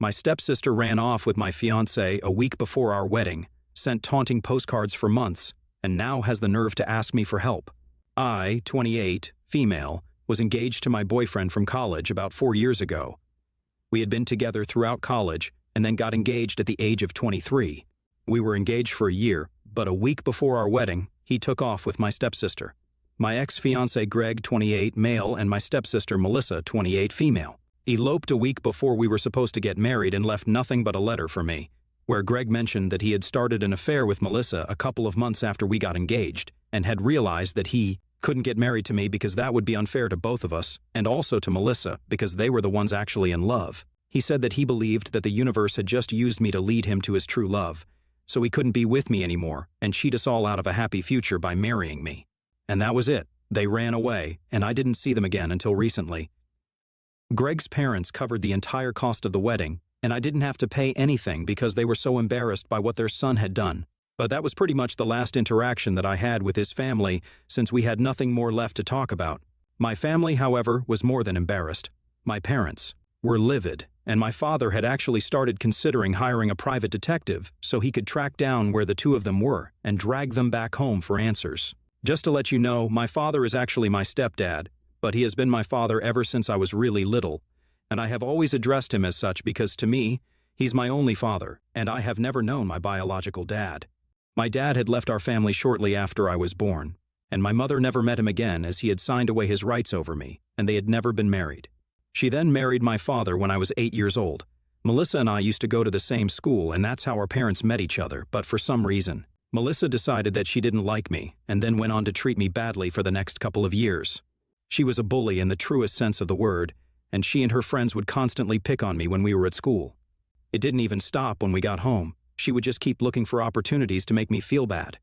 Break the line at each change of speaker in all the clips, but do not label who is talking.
My stepsister ran off with my fiancé a week before our wedding, sent taunting postcards for months, and now has the nerve to ask me for help. I, 28, female, was engaged to my boyfriend from college about 4 years ago. We had been together throughout college and then got engaged at the age of 23. We were engaged for a year, but a week before our wedding, he took off with my stepsister. My ex-fiancé Greg, 28, male, and my stepsister Melissa, 28, female, eloped a week before we were supposed to get married and left nothing but a letter for me, where Greg mentioned that he had started an affair with Melissa a couple of months after we got engaged and had realized that he couldn't get married to me because that would be unfair to both of us and also to Melissa because they were the ones actually in love. He said that he believed that the universe had just used me to lead him to his true love, so he couldn't be with me anymore and cheat us all out of a happy future by marrying me. And that was it. They ran away, and I didn't see them again until recently. Greg's parents covered the entire cost of the wedding, and I didn't have to pay anything because they were so embarrassed by what their son had done. But that was pretty much the last interaction that I had with his family since we had nothing more left to talk about. My family, however, was more than embarrassed. My parents were livid, and my father had actually started considering hiring a private detective so he could track down where the two of them were and drag them back home for answers. Just to let you know, my father is actually my stepdad, but he has been my father ever since I was really little, and I have always addressed him as such because to me, he's my only father, and I have never known my biological dad. My dad had left our family shortly after I was born, and my mother never met him again as he had signed away his rights over me, and they had never been married. She then married my father when I was 8 years old. Melissa and I used to go to the same school, and that's how our parents met each other, but for some reason, Melissa decided that she didn't like me and then went on to treat me badly for the next couple of years. She was a bully in the truest sense of the word, and she and her friends would constantly pick on me when we were at school. It didn't even stop when we got home. She would just keep looking for opportunities to make me feel bad.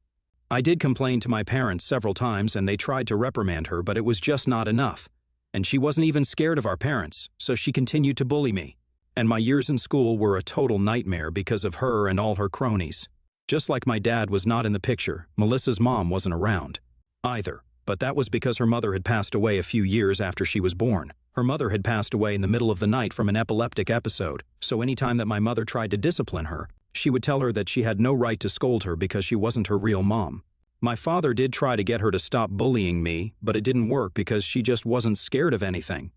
I did complain to my parents several times and they tried to reprimand her, but it was just not enough. And she wasn't even scared of our parents, so she continued to bully me. And my years in school were a total nightmare because of her and all her cronies. Just like my dad was not in the picture, Melissa's mom wasn't around either. But that was because her mother had passed away a few years after she was born. Her mother had passed away in the middle of the night from an epileptic episode, so anytime that my mother tried to discipline her, she would tell her that she had no right to scold her because she wasn't her real mom. My father did try to get her to stop bullying me, but it didn't work because she just wasn't scared of anything.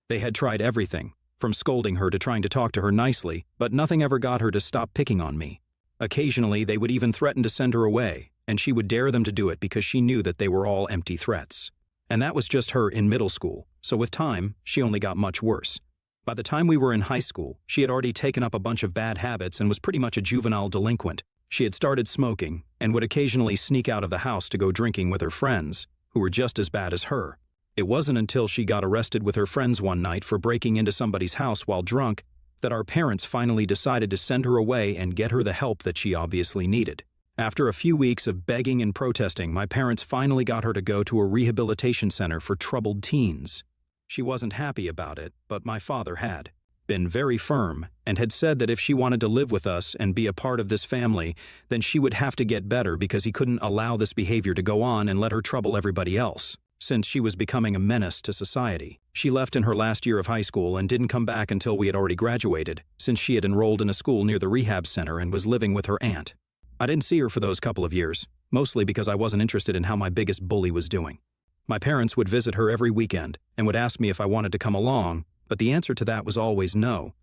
They had tried everything, from scolding her to trying to talk to her nicely, but nothing ever got her to stop picking on me. Occasionally, they would even threaten to send her away, and she would dare them to do it because she knew that they were all empty threats. And that was just her in middle school, so with time, she only got much worse. By the time we were in high school, she had already taken up a bunch of bad habits and was pretty much a juvenile delinquent. She had started smoking and would occasionally sneak out of the house to go drinking with her friends, who were just as bad as her. It wasn't until she got arrested with her friends one night for breaking into somebody's house while drunk that our parents finally decided to send her away and get her the help that she obviously needed. After a few weeks of begging and protesting, my parents finally got her to go to a rehabilitation center for troubled teens. She wasn't happy about it, but my father had been very firm and had said that if she wanted to live with us and be a part of this family, then she would have to get better because he couldn't allow this behavior to go on and let her trouble everybody else. Since she was becoming a menace to society, she left in her last year of high school and didn't come back until we had already graduated, since she had enrolled in a school near the rehab center and was living with her aunt. I didn't see her for those couple of years, mostly because I wasn't interested in how my biggest bully was doing. My parents would visit her every weekend and would ask me if I wanted to come along, but the answer to that was always no.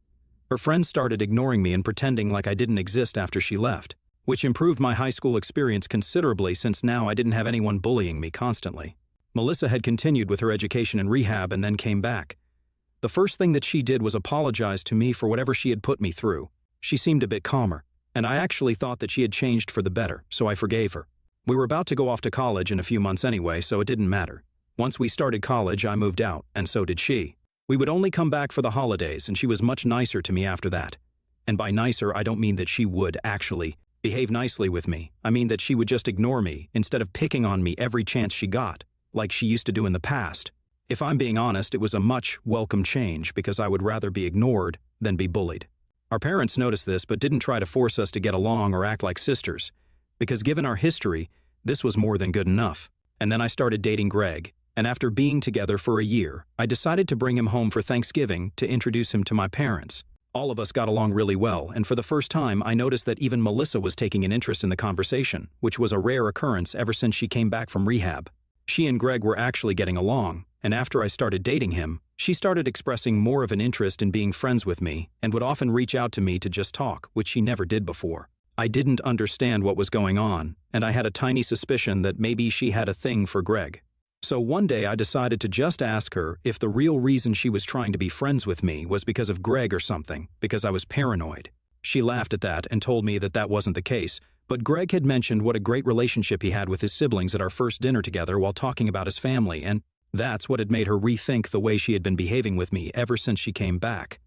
Her friends started ignoring me and pretending like I didn't exist after she left, which improved my high school experience considerably since now I didn't have anyone bullying me constantly. Melissa had continued with her education in rehab and then came back. The first thing that she did was apologize to me for whatever she had put me through. She seemed a bit calmer, and I actually thought that she had changed for the better, so I forgave her. We were about to go off to college in a few months anyway, so it didn't matter. Once we started college, I moved out, and so did she. We would only come back for the holidays, and she was much nicer to me after that. And by nicer, I don't mean that she would, actually, behave nicely with me. I mean that she would just ignore me, instead of picking on me every chance she got, like she used to do in the past. If I'm being honest, it was a much welcome change because I would rather be ignored than be bullied. Our parents noticed this but didn't try to force us to get along or act like sisters, because given our history, this was more than good enough. And then I started dating Greg, and after being together for a year, I decided to bring him home for Thanksgiving to introduce him to my parents. All of us got along really well, and for the first time I noticed that even Melissa was taking an interest in the conversation, which was a rare occurrence ever since she came back from rehab. She and Greg were actually getting along, and after I started dating him, she started expressing more of an interest in being friends with me and would often reach out to me to just talk, which she never did before. I didn't understand what was going on, and I had a tiny suspicion that maybe she had a thing for Greg. So one day I decided to just ask her if the real reason she was trying to be friends with me was because of Greg or something, because I was paranoid. She laughed at that and told me that that wasn't the case, but Greg had mentioned what a great relationship he had with his siblings at our first dinner together while talking about his family, and that's what had made her rethink the way she had been behaving with me ever since she came back.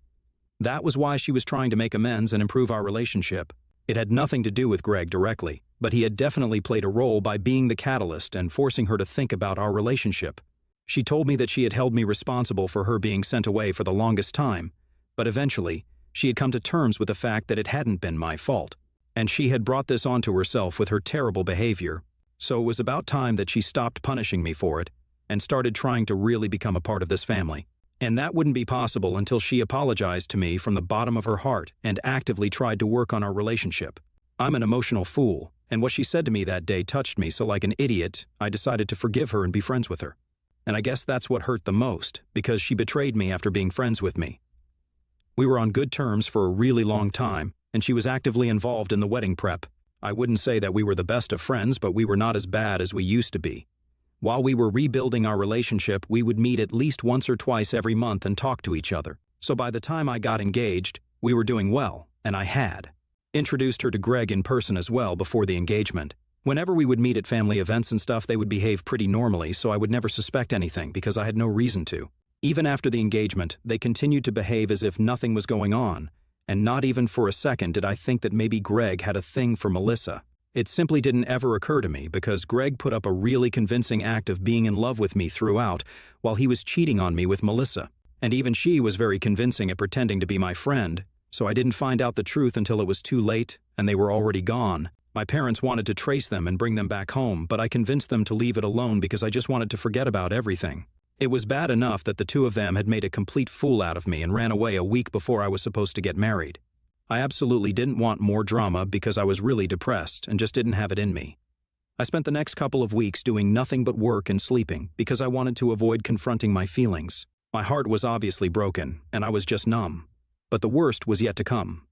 That was why she was trying to make amends and improve our relationship. It had nothing to do with Greg directly, but he had definitely played a role by being the catalyst and forcing her to think about our relationship. She told me that she had held me responsible for her being sent away for the longest time, but eventually, she had come to terms with the fact that it hadn't been my fault, and she had brought this onto herself with her terrible behavior. So it was about time that she stopped punishing me for it and started trying to really become a part of this family. And that wouldn't be possible until she apologized to me from the bottom of her heart and actively tried to work on our relationship. I'm an emotional fool, and what she said to me that day touched me, so like an idiot, I decided to forgive her and be friends with her. And I guess that's what hurt the most, because she betrayed me after being friends with me. We were on good terms for a really long time, and she was actively involved in the wedding prep. I wouldn't say that we were the best of friends, but we were not as bad as we used to be. While we were rebuilding our relationship, we would meet at least once or twice every month and talk to each other. So by the time I got engaged, we were doing well, and I had introduced her to Greg in person as well before the engagement. Whenever we would meet at family events and stuff, they would behave pretty normally, so I would never suspect anything because I had no reason to. Even after the engagement, they continued to behave as if nothing was going on, and not even for a second did I think that maybe Greg had a thing for Melissa. It simply didn't ever occur to me because Greg put up a really convincing act of being in love with me throughout while he was cheating on me with Melissa. And even she was very convincing at pretending to be my friend, so I didn't find out the truth until it was too late and they were already gone. My parents wanted to trace them and bring them back home, but I convinced them to leave it alone because I just wanted to forget about everything. It was bad enough that the two of them had made a complete fool out of me and ran away a week before I was supposed to get married. I absolutely didn't want more drama because I was really depressed and just didn't have it in me. I spent the next couple of weeks doing nothing but work and sleeping because I wanted to avoid confronting my feelings. My heart was obviously broken, and I was just numb. But the worst was yet to come.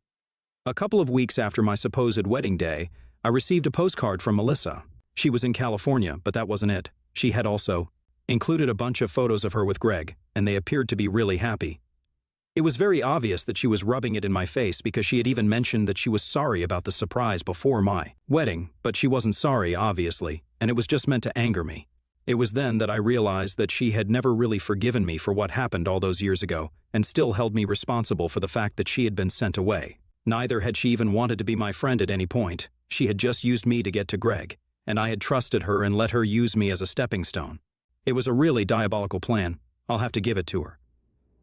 A couple of weeks after my supposed wedding day, I received a postcard from Melissa. She was in California, but that wasn't it. She had also included a bunch of photos of her with Greg, and they appeared to be really happy. It was very obvious that she was rubbing it in my face because she had even mentioned that she was sorry about the surprise before my wedding, but she wasn't sorry, obviously, and it was just meant to anger me. It was then that I realized that she had never really forgiven me for what happened all those years ago and still held me responsible for the fact that she had been sent away. Neither had she even wanted to be my friend at any point. She had just used me to get to Greg, and I had trusted her and let her use me as a stepping stone. It was a really diabolical plan. I'll have to give it to her.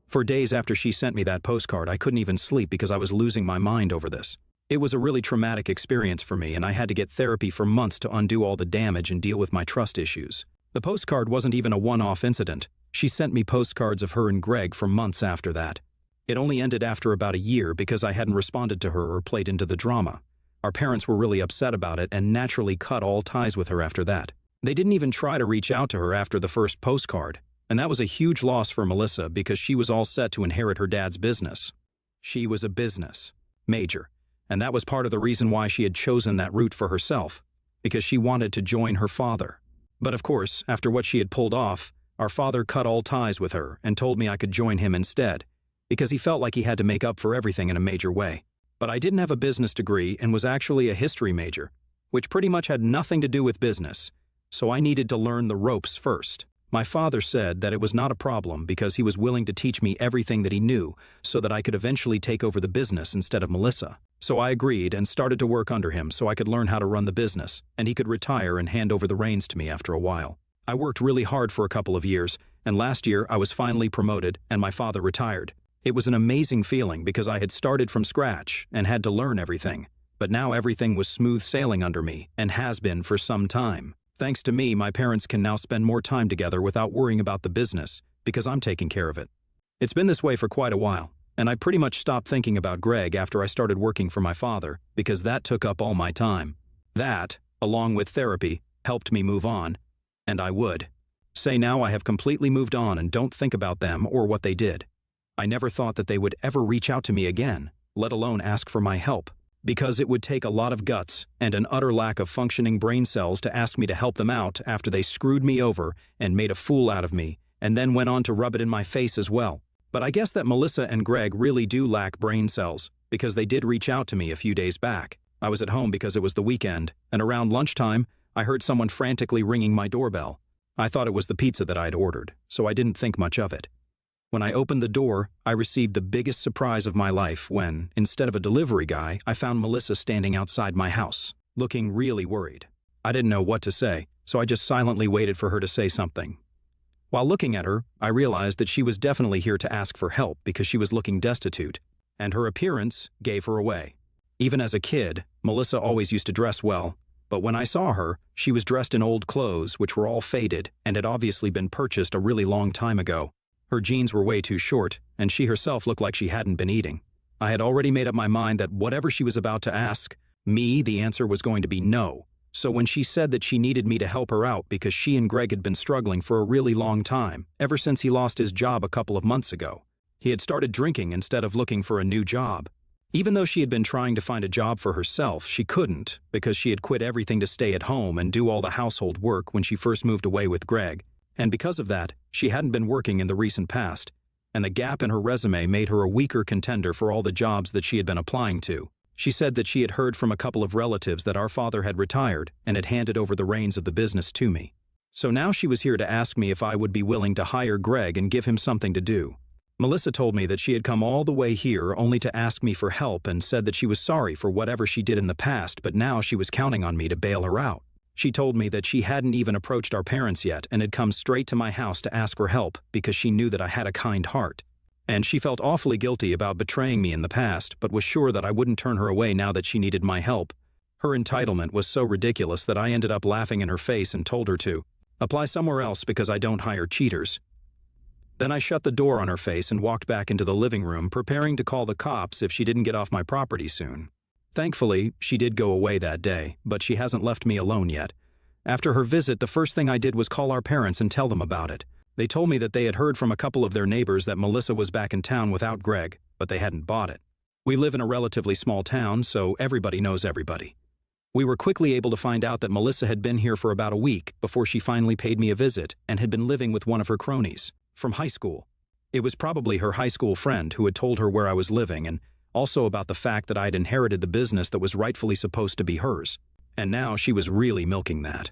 For days after she sent me that postcard, I couldn't even sleep because I was losing my mind over this. It was a really traumatic experience for me, and I had to get therapy for months to undo all the damage and deal with my trust issues. The postcard wasn't even a one-off incident. She sent me postcards of her and Greg for months after that. It only ended after about a year because I hadn't responded to her or played into the drama. Our parents were really upset about it and naturally cut all ties with her after that. They didn't even try to reach out to her after the first postcard. And that was a huge loss for Melissa because she was all set to inherit her dad's business. She was a business major, and that was part of the reason why she had chosen that route for herself, because she wanted to join her father. But of course, after what she had pulled off, our father cut all ties with her and told me I could join him instead, because he felt like he had to make up for everything in a major way. But I didn't have a business degree and was actually a history major, which pretty much had nothing to do with business, so I needed to learn the ropes first. My father said that it was not a problem because he was willing to teach me everything that he knew so that I could eventually take over the business instead of Melissa. So I agreed and started to work under him so I could learn how to run the business, and he could retire and hand over the reins to me after a while. I worked really hard for a couple of years, and last year I was finally promoted and my father retired. It was an amazing feeling because I had started from scratch and had to learn everything, but now everything was smooth sailing under me and has been for some time. Thanks to me, my parents can now spend more time together without worrying about the business because I'm taking care of it. It's been this way for quite a while, And I pretty much stopped thinking about Greg after I started working for my father, because that took up all my time. That, along with therapy, helped me move on, and I would say now I have completely moved on and don't think about them or what they did. I never thought that they would ever reach out to me again, let alone ask for my help, because it would take a lot of guts and an utter lack of functioning brain cells to ask me to help them out after they screwed me over and made a fool out of me, and then went on to rub it in my face as well. But I guess that Melissa and Greg really do lack brain cells, because they did reach out to me a few days back. I was at home because it was the weekend, and around lunchtime, I heard someone frantically ringing my doorbell. I thought it was the pizza that I had ordered, so I didn't think much of it. When I opened the door, I received the biggest surprise of my life when, instead of a delivery guy, I found Melissa standing outside my house, looking really worried. I didn't know what to say, so I just silently waited for her to say something. While looking at her, I realized that she was definitely here to ask for help because she was looking destitute, and her appearance gave her away. Even as a kid, Melissa always used to dress well, but when I saw her, she was dressed in old clothes which were all faded and had obviously been purchased a really long time ago. Her jeans were way too short, and she herself looked like she hadn't been eating. I had already made up my mind that whatever she was about to ask me, the answer was going to be no. So when she said that she needed me to help her out because she and Greg had been struggling for a really long time, ever since he lost his job a couple of months ago. He had started drinking instead of looking for a new job. Even though she had been trying to find a job for herself, she couldn't because she had quit everything to stay at home and do all the household work when she first moved away with Greg. And because of that, she hadn't been working in the recent past, and the gap in her resume made her a weaker contender for all the jobs that she had been applying to. She said that she had heard from a couple of relatives that our father had retired and had handed over the reins of the business to me. So now she was here to ask me if I would be willing to hire Greg and give him something to do. Melissa told me that she had come all the way here only to ask me for help and said that she was sorry for whatever she did in the past, but now she was counting on me to bail her out. She told me that she hadn't even approached our parents yet and had come straight to my house to ask for help because she knew that I had a kind heart. And she felt awfully guilty about betraying me in the past, but was sure that I wouldn't turn her away now that she needed my help. Her entitlement was so ridiculous that I ended up laughing in her face and told her to apply somewhere else because I don't hire cheaters. Then I shut the door on her face and walked back into the living room, preparing to call the cops if she didn't get off my property soon. Thankfully, she did go away that day, but she hasn't left me alone yet. After her visit, the first thing I did was call our parents and tell them about it. They told me that they had heard from a couple of their neighbors that Melissa was back in town without Greg, but they hadn't bought it. We live in a relatively small town, so everybody knows everybody. We were quickly able to find out that Melissa had been here for about a week before she finally paid me a visit and had been living with one of her cronies from high school. It was probably her high school friend who had told her where I was living and also about the fact that I had inherited the business that was rightfully supposed to be hers. And now she was really milking that.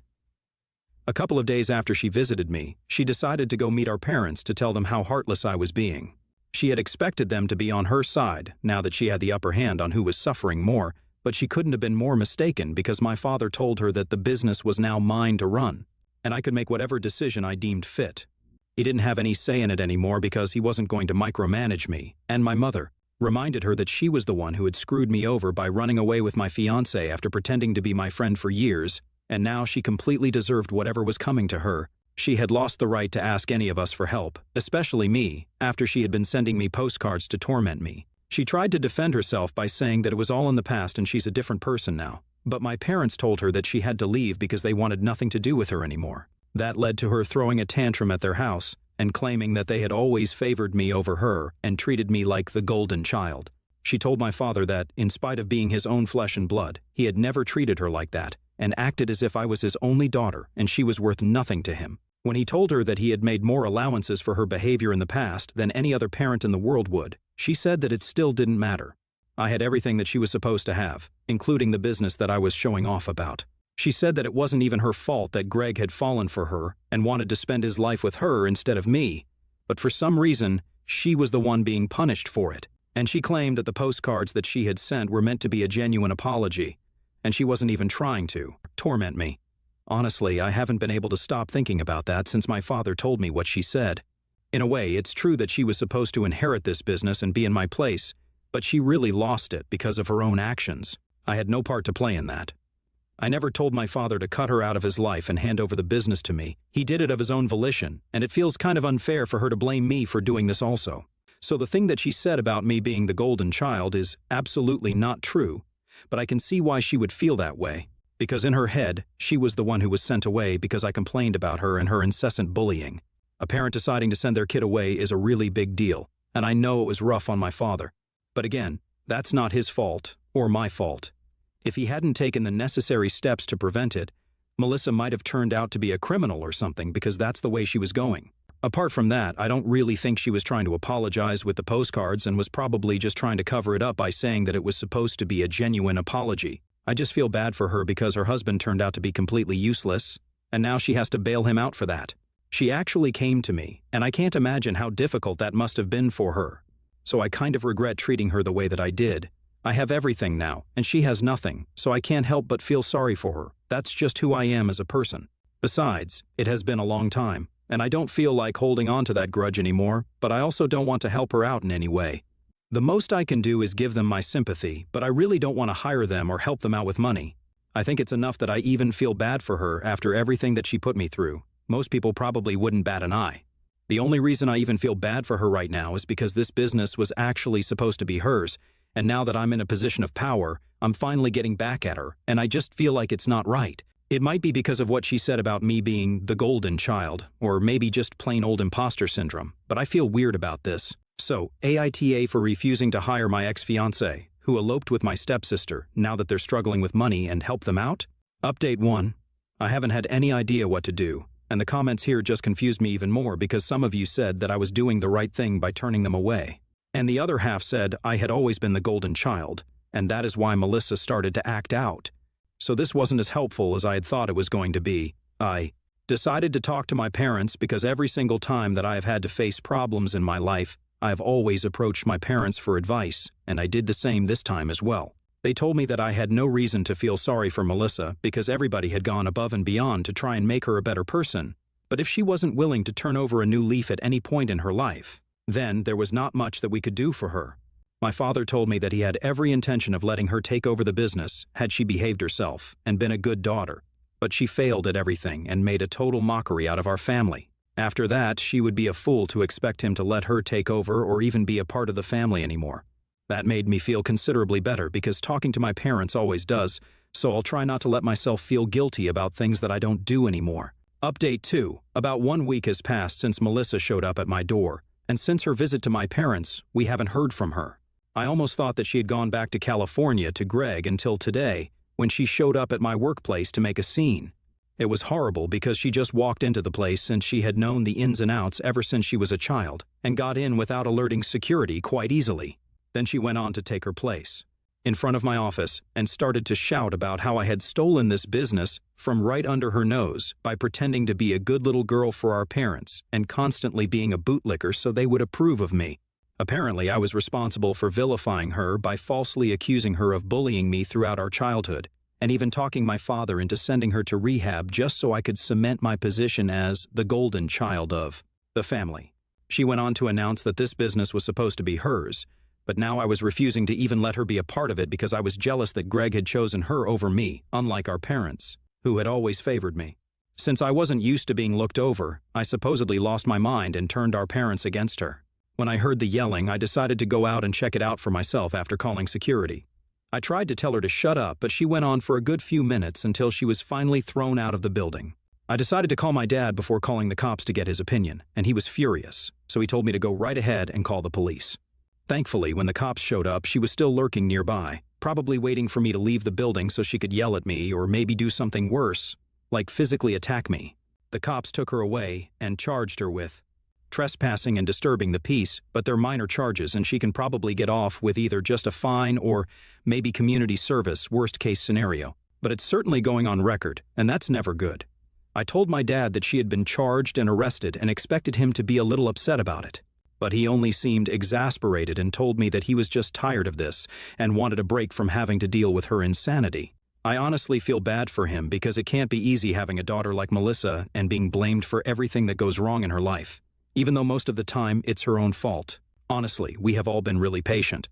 A couple of days after she visited me, she decided to go meet our parents to tell them how heartless I was being. She had expected them to be on her side now that she had the upper hand on who was suffering more, but she couldn't have been more mistaken because my father told her that the business was now mine to run, and I could make whatever decision I deemed fit. He didn't have any say in it anymore because he wasn't going to micromanage me, and my mother reminded her that she was the one who had screwed me over by running away with my fiancé after pretending to be my friend for years, and now she completely deserved whatever was coming to her. She had lost the right to ask any of us for help, especially me, after she had been sending me postcards to torment me. She tried to defend herself by saying that it was all in the past and she's a different person now. But my parents told her that she had to leave because they wanted nothing to do with her anymore. That led to her throwing a tantrum at their house and claiming that they had always favored me over her and treated me like the golden child. She told my father that, in spite of being his own flesh and blood, he had never treated her like that and acted as if I was his only daughter and she was worth nothing to him. When he told her that he had made more allowances for her behavior in the past than any other parent in the world would, she said that it still didn't matter. I had everything that she was supposed to have, including the business that I was showing off about. She said that it wasn't even her fault that Greg had fallen for her and wanted to spend his life with her instead of me, but for some reason, she was the one being punished for it. And she claimed that the postcards that she had sent were meant to be a genuine apology, and she wasn't even trying to torment me. Honestly, I haven't been able to stop thinking about that since my father told me what she said. In a way, it's true that she was supposed to inherit this business and be in my place, but she really lost it because of her own actions. I had no part to play in that. I never told my father to cut her out of his life and hand over the business to me. He did it of his own volition, and it feels kind of unfair for her to blame me for doing this also. So the thing that she said about me being the golden child is absolutely not true, but I can see why she would feel that way, because in her head, she was the one who was sent away because I complained about her and her incessant bullying. A parent deciding to send their kid away is a really big deal, and I know it was rough on my father. But again, that's not his fault or my fault. If he hadn't taken the necessary steps to prevent it, Melissa might have turned out to be a criminal or something because that's the way she was going. Apart from that, I don't really think she was trying to apologize with the postcards and was probably just trying to cover it up by saying that it was supposed to be a genuine apology. I just feel bad for her because her husband turned out to be completely useless, and now she has to bail him out for that. She actually came to me, and I can't imagine how difficult that must have been for her. So I kind of regret treating her the way that I did. I have everything now, and she has nothing, so I can't help but feel sorry for her. That's just who I am as a person. Besides, it has been a long time, and I don't feel like holding on to that grudge anymore, but I also don't want to help her out in any way. The most I can do is give them my sympathy, but I really don't want to hire them or help them out with money. I think it's enough that I even feel bad for her after everything that she put me through. Most people probably wouldn't bat an eye. The only reason I even feel bad for her right now is because this business was actually supposed to be hers, and now that I'm in a position of power, I'm finally getting back at her, and I just feel like it's not right. It might be because of what she said about me being the golden child, or maybe just plain old imposter syndrome, but I feel weird about this. So, AITA for refusing to hire my ex-fiancé, who eloped with my stepsister, now that they're struggling with money, and help them out? Update 1. I haven't had any idea what to do, and the comments here just confused me even more because some of you said that I was doing the right thing by turning them away. And the other half said I had always been the golden child, and that is why Melissa started to act out. So this wasn't as helpful as I had thought it was going to be. I decided to talk to my parents because every single time that I have had to face problems in my life, I have always approached my parents for advice, and I did the same this time as well. They told me that I had no reason to feel sorry for Melissa because everybody had gone above and beyond to try and make her a better person. But if she wasn't willing to turn over a new leaf at any point in her life, then there was not much that we could do for her. My father told me that he had every intention of letting her take over the business had she behaved herself and been a good daughter, but she failed at everything and made a total mockery out of our family. After that, she would be a fool to expect him to let her take over or even be a part of the family anymore. That made me feel considerably better because talking to my parents always does, so I'll try not to let myself feel guilty about things that I don't do anymore. Update 2. About 1 week has passed since Melissa showed up at my door, and since her visit to my parents, we haven't heard from her. I almost thought that she had gone back to California to Greg until today, when she showed up at my workplace to make a scene. It was horrible because she just walked into the place since she had known the ins and outs ever since she was a child, and got in without alerting security quite easily. Then she went on to take her place in front of my office and started to shout about how I had stolen this business from right under her nose by pretending to be a good little girl for our parents and constantly being a bootlicker so they would approve of me. Apparently, I was responsible for vilifying her by falsely accusing her of bullying me throughout our childhood, and even talking my father into sending her to rehab just so I could cement my position as the golden child of the family. She went on to announce that this business was supposed to be hers, but now I was refusing to even let her be a part of it because I was jealous that Greg had chosen her over me, unlike our parents, who had always favored me. Since I wasn't used to being looked over, I supposedly lost my mind and turned our parents against her. When I heard the yelling, I decided to go out and check it out for myself after calling security. I tried to tell her to shut up, but she went on for a good few minutes until she was finally thrown out of the building. I decided to call my dad before calling the cops to get his opinion, and he was furious, so he told me to go right ahead and call the police. Thankfully, when the cops showed up, she was still lurking nearby, probably waiting for me to leave the building so she could yell at me or maybe do something worse, like physically attack me. The cops took her away and charged her with trespassing and disturbing the peace, but they're minor charges and she can probably get off with either just a fine or maybe community service, worst case scenario. But it's certainly going on record, and that's never good. I told my dad that she had been charged and arrested and expected him to be a little upset about it. But he only seemed exasperated and told me that he was just tired of this and wanted a break from having to deal with her insanity. I honestly feel bad for him because it can't be easy having a daughter like Melissa and being blamed for everything that goes wrong in her life, even though most of the time it's her own fault. Honestly, we have all been really patient.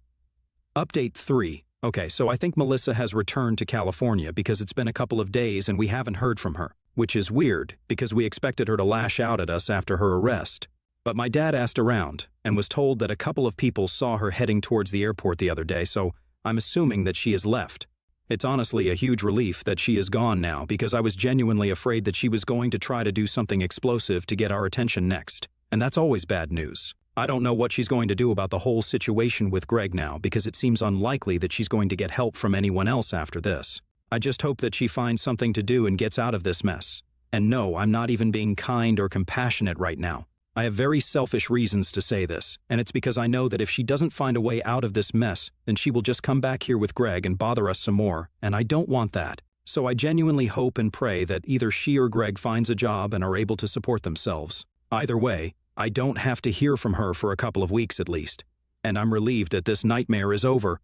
Update 3. Okay, so I think Melissa has returned to California because it's been a couple of days and we haven't heard from her, which is weird because we expected her to lash out at us after her arrest. But my dad asked around, and was told that a couple of people saw her heading towards the airport the other day, so I'm assuming that she has left. It's honestly a huge relief that she is gone now because I was genuinely afraid that she was going to try to do something explosive to get our attention next, and that's always bad news. I don't know what she's going to do about the whole situation with Greg now because it seems unlikely that she's going to get help from anyone else after this. I just hope that she finds something to do and gets out of this mess. And no, I'm not even being kind or compassionate right now. I have very selfish reasons to say this, and it's because I know that if she doesn't find a way out of this mess, then she will just come back here with Greg and bother us some more, and I don't want that. So I genuinely hope and pray that either she or Greg finds a job and are able to support themselves. Either way, I don't have to hear from her for a couple of weeks at least. And I'm relieved that this nightmare is over.